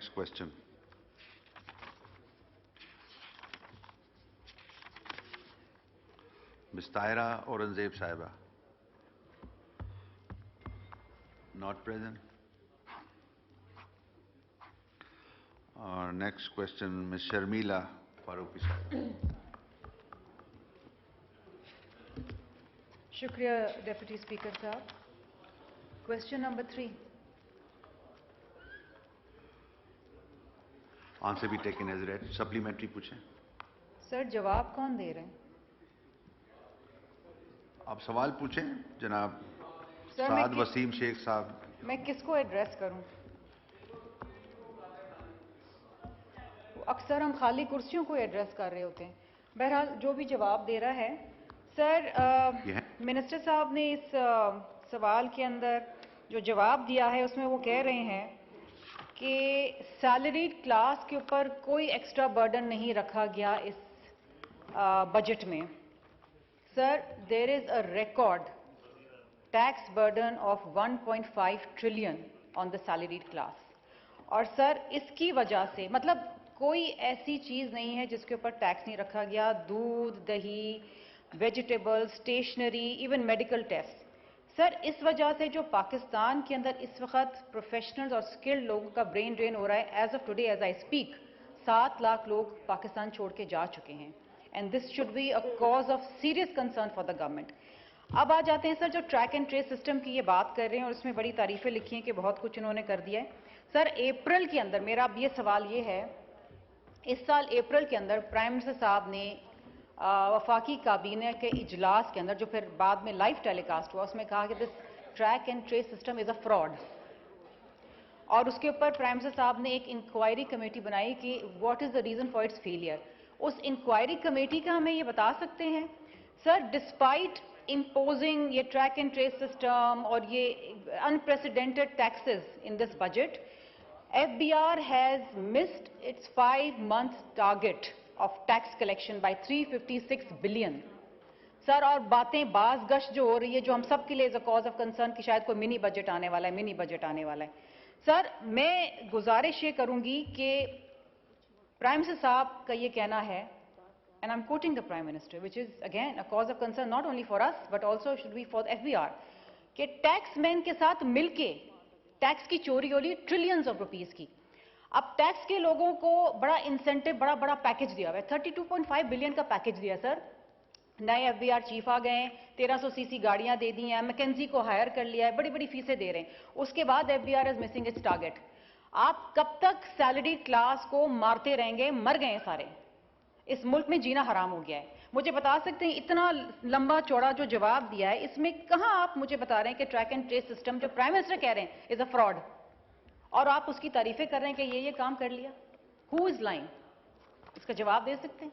next question. Ms. Tahira Aurangzeb Sahiba. Not present. Next question, Ms. Sharmila Farooqi Sahiba. Shukriya, Deputy Speaker Sahab. Question number 3. Answer be taken as read. Supplementary पूछें. Sir, जवाब कौन दे रहे हैं? आप सवाल पूछें जनाब Sir, साद वसीम शेख साहब. मैं किसको एड्रेस करूं? अक्सर हम खाली कुर्सियों को एड्रेस कर रहे होते हैं. बहरहाल जो भी जवाब दे रहा है, सर मिनिस्टर साहब ने इस सवाल के अंदर जो जवाब दिया है उसमें वो कह रहे हैं कि सैलरीड क्लास के ऊपर कोई एक्स्ट्रा बर्डन नहीं रखा गया इस बजट में. Sir, there is a record tax burden of 1.5 trillion on the salaried class. और सर इसकी वजह से मतलब कोई ऐसी चीज़ नहीं है जिसके ऊपर टैक्स नहीं रखा गया. दूध, दही, vegetables, stationery, even medical test. Sir इस वजह से जो पाकिस्तान के अंदर इस वक्त प्रोफेशनल्स और स्किल्ड लोगों का ब्रेन ड्रेन हो रहा है, as of today as I speak 7 lakh लोग पाकिस्तान छोड़ के जा चुके हैं. And this should be a cause of serious concern for the government. अब आ जाते हैं सर जो ट्रैक एंड ट्रेस सिस्टम की ये बात कर रहे हैं और उसमें बड़ी तारीफें लिखी हैं कि बहुत कुछ इन्होंने कर दिया है. सर अप्रैल के अंदर मेरा अब ये सवाल ये है, इस साल अप्रैल के अंदर प्राइम मिनिस्टर साहब ने वफाकी काबीना के इजलास के अंदर जो फिर बाद में लाइव टेलीकास्ट हुआ उसमें कहा कि this track and trace system is a fraud. और उसके ऊपर प्राइम मिनिस्टर साहब ने एक इंक्वायरी कमेटी बनाई कि what is the reason for its failure. उस इंक्वायरी कमेटी का हमें ये बता सकते हैं सर, डिस्पाइट imposing ये ट्रैक एंड ट्रेस सिस्टम और ये unprecedented taxes in this budget, FBR has missed its 5-month target of tax collection by 356 billion. Sir और बातें बाज गश जो हो रही है जो हम सब के लिए as a cause of concern कि शायद कोई मिनी बजट आने वाला है, मिनी बजट आने वाला है. सर मैं गुजारिश ये करूंगी कि प्राइम मिनिस्टर साहब का ये कहना है, and I'm quoting the Prime Minister, which is again a cause of concern not only for us but also should be for FBR, कि टैक्स मैन के साथ मिलके टैक्स की चोरी हो रही ट्रिलियंस ऑफ रुपीस की. अब टैक्स के लोगों को बड़ा इंसेंटिव, बड़ा बड़ा पैकेज दिया हुआ है. 32.5 बिलियन का पैकेज दिया सर. नए FBR चीफ आ गए, 1300 सीसी गाड़ियां दे दी हैं, मैकेंजी को हायर कर लिया है, बड़ी बड़ी फीसें दे रहे हैं. उसके बाद FBR is missing it's target. आप कब तक सैलरी क्लास को मारते रहेंगे? मर गए सारे. इस मुल्क में जीना हराम हो गया है. मुझे बता सकते हैं इतना लंबा चौड़ा जो जवाब दिया है इसमें कहां आप मुझे बता रहे हैं कि ट्रैक एंड ट्रेस सिस्टम जो प्राइम मिनिस्टर कह रहे हैं इज अ फ्रॉड और आप उसकी तारीफें कर रहे हैं कि ये काम कर लिया? Who is lying? इसका जवाब दे सकते हैं?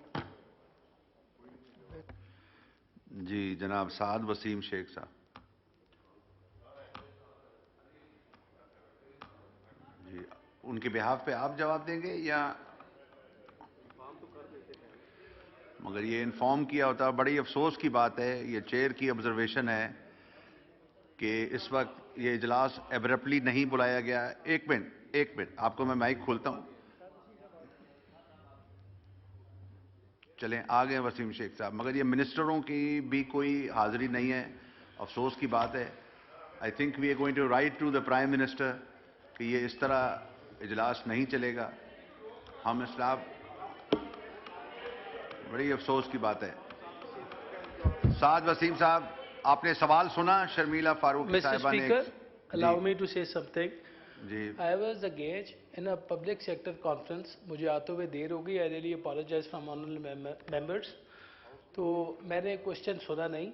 जी जनाब साद वसीम शेख साहब. जी उनके बिहाफ पे आप जवाब देंगे या? मगर ये इन्फॉर्म किया होता. बड़ी अफसोस की बात है, ये चेयर की ऑब्जर्वेशन है कि इस वक्त ये इजलास एब्रप्टली नहीं बुलाया गया. एक मिनट आपको मैं माइक खोलता हूं. चलें आ गए वसीम शेख साहब. मगर ये मिनिस्टरों की भी कोई हाजिरी नहीं है, अफसोस की बात है. I think we are going to write to the prime minister कि ये इस तरह इजलास नहीं चलेगा. हम इस्लाम बड़ी अफसोस की बात है. साद वसीम साहब आपने सवाल सुना शर्मिला फारूकी साहिबा ने. Mr. Speaker, allow me to say something. Ji I was engaged in a public sector conference. मुझे आते हुए देर हो गई. I really apologize from honorable members. तो मैंने क्वेश्चन सुना नहीं.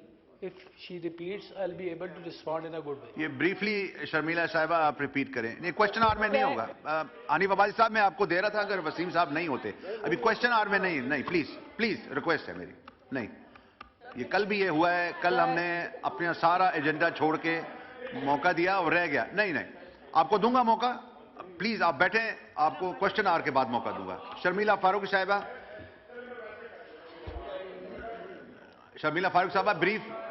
If she repeats, I'll be able to respond in a good way. ये ब्रीफली शर्मिला साहिबा आप रिपीट करें. नहीं क्वेश्चन आवर में नहीं होगा. आनिफ अब्बासी साहब मैं आपको दे रहा था अगर वसीम साहब नहीं होते. अभी क्वेश्चन आवर में नहीं प्लीज रिक्वेस्ट है मेरी. नहीं ये कल भी ये हुआ है. कल हमने अपना सारा एजेंडा छोड़ के मौका दिया और रह गया. नहीं आपको दूंगा मौका. प्लीज आप बैठे, आपको क्वेश्चन आवर के बाद मौका दूंगा. शर्मिला फारूकी साहिबा. शर्मिला फारूक साहबा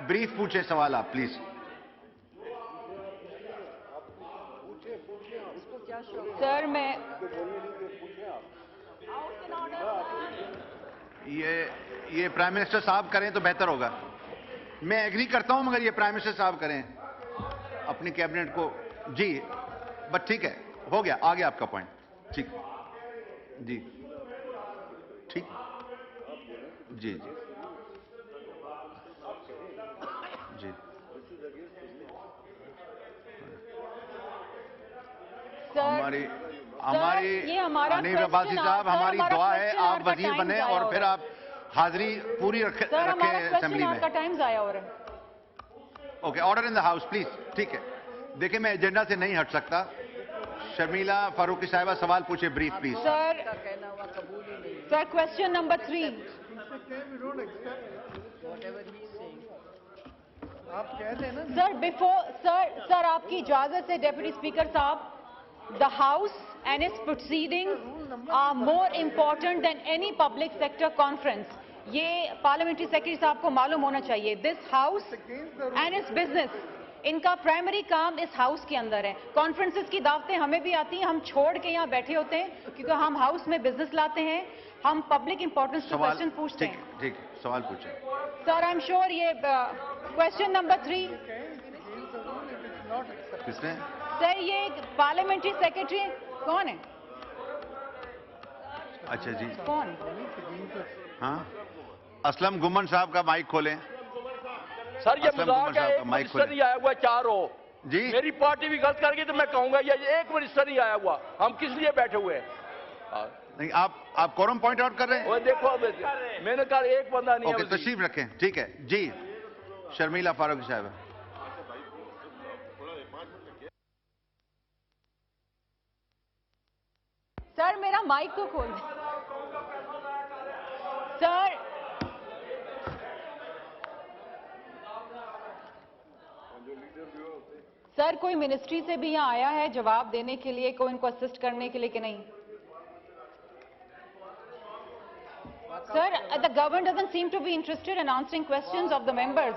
ब्रीफ पूछे सवाल आप प्लीज. सर मैं ये प्राइम मिनिस्टर साहब करें तो बेहतर होगा। मैं एग्री करता हूं, मगर ये प्राइम मिनिस्टर साहब करें अपनी कैबिनेट को। जी, बट ठीक है, हो गया, आ गया आपका पॉइंट। ठीक जी, ठीक जी जी जी। हमारी अनीफ अब्बासी साहब, हमारी दुआ है आप वजीर बने और फिर आप हाजिरी पूरी रखें असेंबली में। टाइम आया हो रहा है। Okay, order in the house please. ठीक है, देखिए मैं एजेंडा से नहीं हट सकता। शर्मिला फारूकी साहिबा सवाल पूछे, brief please. Sir, question number 3। Sir आपकी इजाजत से डेप्यूटी स्पीकर साहब, the house and its proceedings are more important than any public sector conference. ये पार्लियामेंट्री सेक्रेटरी साहब को मालूम होना चाहिए। This house and it's business, इनका प्राइमरी काम इस हाउस के अंदर है। कॉन्फ्रेंसेस की दावतें हमें भी आती हैं, हम छोड़ के यहाँ बैठे होते हैं क्योंकि हम हाउस में बिजनेस लाते हैं, हम पब्लिक इंपॉर्टेंस के क्वेश्चन पूछते हैं। ठीक, सवाल पूछे सर। आई एम श्योर ये क्वेश्चन नंबर 3 किसने? सर ये पार्लियामेंट्री सेक्रेटरी कौन है? अच्छा जी, कौन? हाँ, असलम गुमन साहब का माइक खोलें। सर ये मजाक है, एक मिनिस्टर नहीं आया हुआ, 4 हो जी। मेरी पार्टी भी गलत कर गई तो मैं कहूंगा ये एक मिनिस्टर नहीं आया हुआ, हम किस लिए बैठे हुए हैं? नहीं, आप कोरम पॉइंट आउट कर रहे हैं। वो देखो मैंने कहा एक बंदा नहीं है। तशरीफ रखें, ठीक है जी। शर्मिला फारूकी साहब। सर मेरा माइक को खोल दें। सर कोई मिनिस्ट्री से भी यहाँ आया है जवाब देने के लिए, कोई इनको असिस्ट करने के लिए कि नहीं? Sir, the government doesn't seem to be interested in answering questions of the members.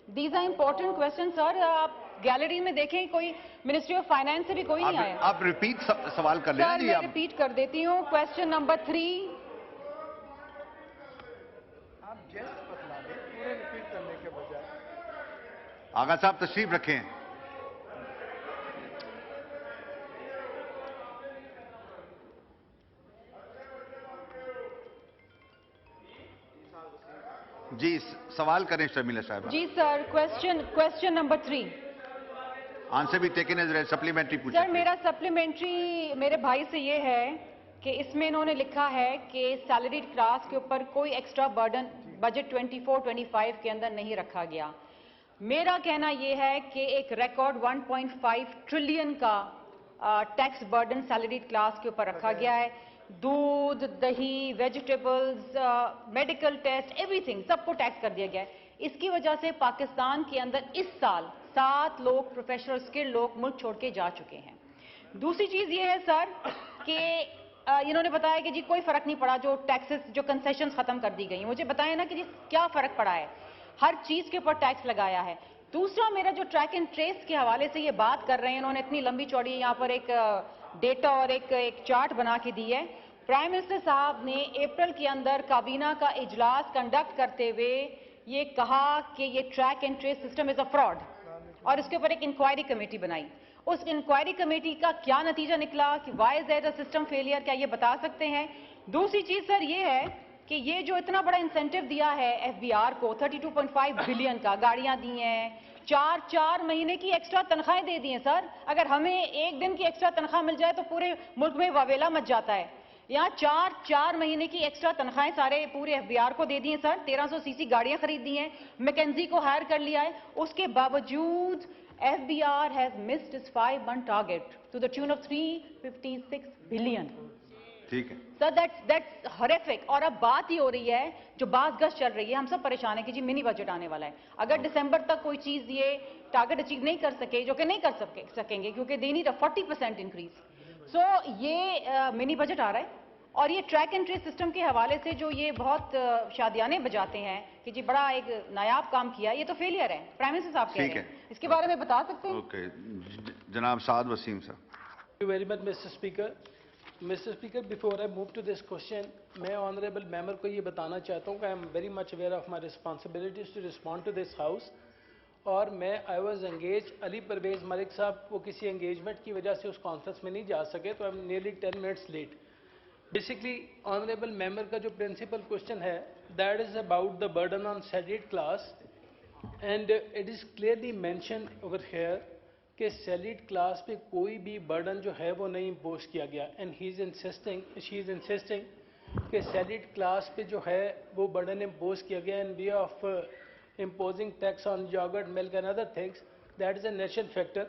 These are important questions, sir. आप गैलरी में देखें, कोई मिनिस्ट्री ऑफ फाइनेंस से भी कोई नहीं आया। आप रिपीट सवाल कर लेना जी। मैं रिपीट कर देती हूँ। Question number 3। आप जस्ट बतला दें पूरे रिपीट करने के बजाय। आगा साहब तशरीफ रखें। जी, सवाल करें शर्मिला साहब। जी सर, क्वेश्चन नंबर 3। आंसर भी टेकन एज सप्लीमेंट्री पूछा। सर मेरा सप्लीमेंट्री मेरे भाई से ये है कि इसमें इन्होंने लिखा है कि सैलरीड क्लास के ऊपर कोई एक्स्ट्रा बर्डन बजट 24-25 के अंदर नहीं रखा गया। मेरा कहना यह है कि एक रिकॉर्ड 1.5 ट्रिलियन का टैक्स बर्डन सैलरीड क्लास के ऊपर रखा गया है। दूध, दही, वेजिटेबल्स, मेडिकल टेस्ट, एवरीथिंग, सबको टैक्स कर दिया गया है। इसकी वजह से पाकिस्तान के अंदर इस साल 7 लोग प्रोफेशनल स्किल्ड लोग मुल्क छोड़ के जा चुके हैं। दूसरी चीज ये है सर कि इन्होंने बताया कि जी कोई फर्क नहीं पड़ा, जो टैक्सेस जो कंसेशंस खत्म कर दी गई। मुझे बताएं ना कि जी क्या फर्क पड़ा है, हर चीज के ऊपर टैक्स लगाया है। दूसरा मेरा जो ट्रैक एंड ट्रेस के हवाले से ये बात कर रहे हैं, इन्होंने इतनी लंबी चौड़ी यहाँ पर एक डेटा और एक चार्ट बना के दी है। प्राइम मिनिस्टर साहब ने अप्रैल के अंदर काबीना का इजलास कंडक्ट करते हुए ये कहा कि ये track and trace system is a fraud, और इसके ऊपर एक इंक्वायरी कमेटी बनाई। उस इंक्वायरी कमेटी का क्या नतीजा निकला कि why is there a system failure, क्या ये बता सकते हैं? दूसरी चीज सर ये है कि ये जो इतना बड़ा इंसेंटिव दिया है एफबीआर को 32.5 बिलियन का, गाड़ियां दी हैं, 4 महीने की एक्स्ट्रा तनख्वाहें दे दी हैं सर। अगर हमें एक दिन की एक्स्ट्रा तनख्वाह मिल जाए तो पूरे मुल्क में वावेला मच जाता है। यहाँ 4 महीने की एक्स्ट्रा तनख्वाहें सारे पूरे एफबीआर को दे दी हैं सर। 1300 सीसी गाड़ियां खरीद दी हैं, मैकेंजी को हायर कर लिया है। उसके बावजूद FBR has missed its 5-month target to the tune of 356 billion. ठीक है सर, दैट्स हॉरिफिक। और अब बात ही हो रही है, जो बात गश चल रही है, हम सब परेशान है कि जी मिनी बजट आने वाला है। अगर दिसंबर तक कोई चीज ये टारगेट अचीव नहीं कर सके, जो कि नहीं कर सकेंगे क्योंकि दे नीड अ 40% इंक्रीज, सो ये मिनी बजट आ रहा है। और ये ट्रैक एंड ट्रेस सिस्टम के हवाले से जो ये बहुत शादियाने बजाते हैं कि जी बड़ा एक नायाब काम किया, ये तो फेलियर है। प्राइम मिनिस्टर साहब कह रहे हैं, इसके बारे में बता सकते हैं? ओके, जनाब साद वसीम साहब। Thank you very much, Mr. Speaker. Mr. Speaker, before I move to this question, میں honorable member کو یہ بتانا چاہتا ہوں کہ I am very much aware of my responsibilities to respond to this house. اور میں I was engaged, علی پرویز ملک صاحب وہ کسی انگیجمنٹ کی وجہ سے اس کانفرنس میں نہیں جا سکے تو I'm nearly 10 minutes late. Basically, honorable member کا جو principal question ہے, that is about the burden on salaried class, and it is clearly mentioned over here کہ سیلریڈ کلاس پہ کوئی بھی برڈن جو ہے وہ نہیں امپوز کیا گیا اینڈ شی از انسسٹنگ کہ سیلریڈ کلاس پہ جو ہے وہ برڈن امپوز کیا گیا in way of imposing tax on yogurt milk and other things that is a national factor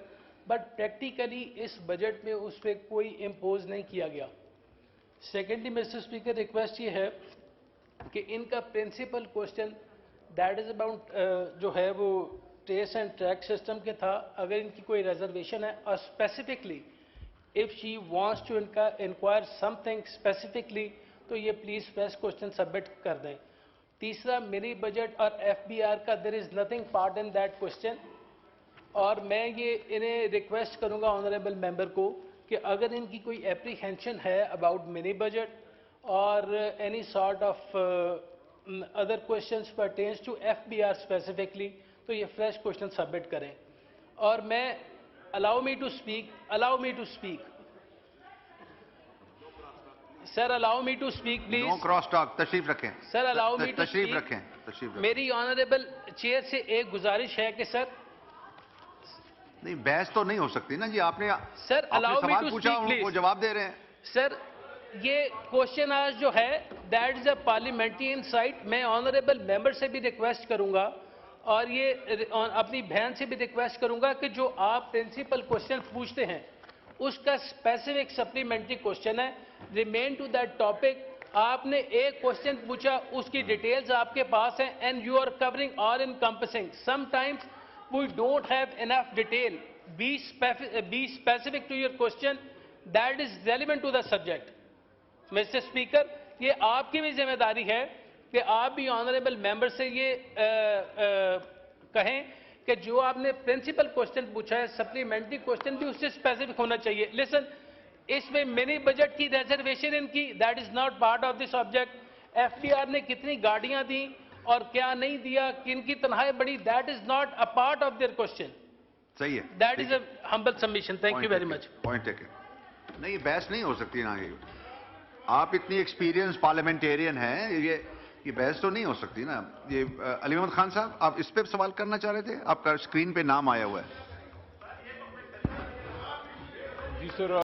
but practically اس بجٹ میں اس پہ کوئی امپوز نہیں کیا گیا. سیکنڈلی مسٹر اسپیکر ریکویسٹ یہ ہے کہ ان کا principal question that is about جو ہے وہ ٹریس اینڈ ٹریک سسٹم کے تھا. اگر ان کی کوئی ریزرویشن ہے اور specifically if she wants to inquire something specifically تو یہ پلیز فریش کوشچن سبمٹ کر دیں. تیسرا منی بجٹ اور ایف بی آر کا there is nothing part in that question اور میں یہ انہیں ریکویسٹ کروں گا آنریبل ممبر کو کہ اگر ان کی کوئی اپریہینشن ہے اباؤٹ منی بجٹ اور any sort of other questions pertains to F B R specifically تو یہ فریش کوشچن سبمٹ کریں. اور میں allow me to speak sir allow me to speak please. No cross talk. تشریف رکھیں سر allow me to تشریف speak. رکھیں تشریف رکھیں. میری آنریبل چیئر سے ایک گزارش ہے کہ سر نہیں بحث تو نہیں ہو سکتی نا جی. آپ نے سر allow me سوال to پوچھا speak please. وہ جواب دے رہے ہیں. سر یہ کوشچن آج جو ہے that is a parliamentary insight. میں آنریبل ممبر سے بھی ریکویسٹ کروں گا اور یہ اپنی بہن سے بھی ریکویسٹ کروں گا کہ جو آپ پرنسپل کوشچن پوچھتے ہیں اس کا اسپیسیفک سپلیمنٹری کوشچن ہے. Remain to that topic. آپ نے ایک کوشچن پوچھا اس کی ڈیٹیلز آپ کے پاس ہیں and you are covering all encompassing. Sometimes we don't have enough detail. Be specific to your question that is relevant to the subject. Mister speaker یہ آپ کی بھی ذمہ داری ہے کہ آپ بھی آنریبل ممبر سے یہ کہیں کہ جو آپ نے پرنسپل کوشچن پوچھا ہے سپلیمنٹری کوشچن بھی اس سے اسپیسیفک ہونا چاہیے. لسن اس میں منی بجٹ کی ریزرویشن ان کی that is not part of this object. F B R نے کتنی گاڑیاں دیں اور کیا نہیں دیا کن کی تنخواہیں بڑی that is not a part of their question. صحیح ہے. That is a humble submission. Thank you very much. Point taken. نہیں بحث نہیں ہو سکتی نا. یہ آپ اتنی ایکسپیرینس پارلیمنٹیرین ہیں یہ بحث تو نہیں ہو سکتی نا. یہ علی محمد خان صاحب آپ اس پہ سوال کرنا چاہ رہے تھے. آپ کا اسکرین پہ نام آیا ہوا ہے. جی سر